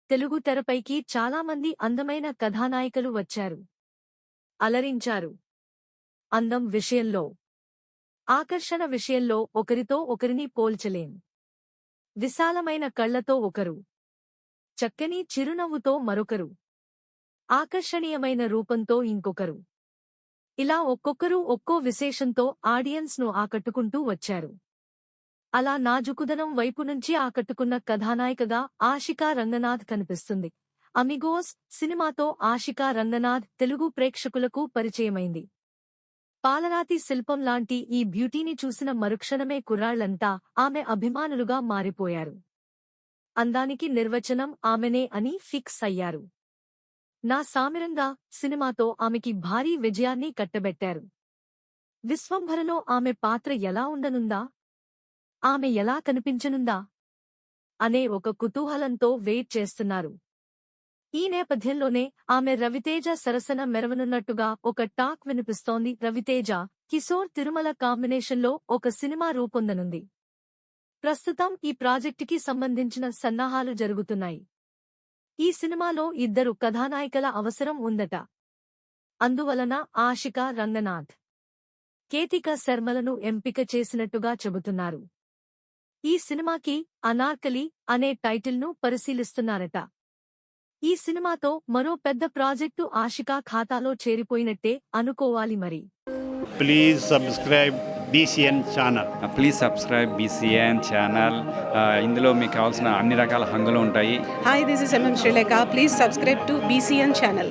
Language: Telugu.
తెలుగు తెరపైకి చాలామంది అందమైన కథానాయికలు వచ్చారు. అలరించారు. అందం విషయంలో, ఆకర్షణ విషయంలో ఒకరితో ఒకరిని పోల్చలేం. విశాలమైన కళ్లతో ఒకరు, చక్కని చిరునవ్వుతో మరొకరు, ఆకర్షణీయమైన రూపంతో ఇంకొకరు. ఇలా ఒక్కొక్కరు ఒక్కో విశేషంతో ఆడియన్స్ ను ఆకట్టుకుంటూ వచ్చారు. అలా నాజుకుదనం వైపు నుంచి ఆకట్టుకున్న కథానాయికగా ఆషికా రంగనాథ్ కనిపిస్తుంది. అమిగోస్ సినిమాతో ఆషికా రంగనాథ్ తెలుగు ప్రేక్షకులకు పరిచయమైంది. పాలరాతి శిల్పం లాంటి ఈ బ్యూటీని చూసిన మరుక్షణమే కుర్రాళ్లంతా ఆమె అభిమానులుగా మారిపోయారు. అందానికి నిర్వచనం ఆమెనే అని ఫిక్స్ అయ్యారు. నా సామిరంగా సినిమాతో ఆమెకి భారీ విజయాన్ని కట్టబెట్టారు. విశ్వంభరలో ఆమె పాత్ర ఎలా ఉండనుందా, ఆమె ఎలా కనిపించనుందా అనే ఒక కుతూహలంతో వెయిట్ చేస్తున్నారు. ఈ నేపథ్యంలోనే ఆమె రవితేజ సరసన మెరవనున్నట్టుగా ఒక టాక్ వినిపిస్తోంది. రవితేజ, కిశోర్ తిరుమల కాంబినేషన్లో ఒక సినిమా రూపొందనుంది. ప్రస్తుతం ఈ ప్రాజెక్టుకి సంబంధించిన సన్నాహాలు జరుగుతున్నాయి. ఈ సినిమాలో 2 కథానాయికల అవసరం ఉందట. అందువలన ఆషికా రంగనాథ్, కేతిక శర్మలను ఎంపిక చేసినట్టుగా చెబుతున్నారు. ఈ సినిమాకి అనార్కలి అనే టైటిల్ను పరిశీలిస్తున్నారట. ఈ సినిమాతో మరో పెద్ద ప్రాజెక్టు ఆషికా ఖాతాలో చేరిపోయినట్టే అనుకోవాలి మరి. Please subscribe BCN channel. Please subscribe BCN channel. ఇందులో మీకు కావాల్సిన అన్ని రకాల హంగులు ఉంటాయి. Hi, this is MM Sri Lanka. Please subscribe to BCN channel.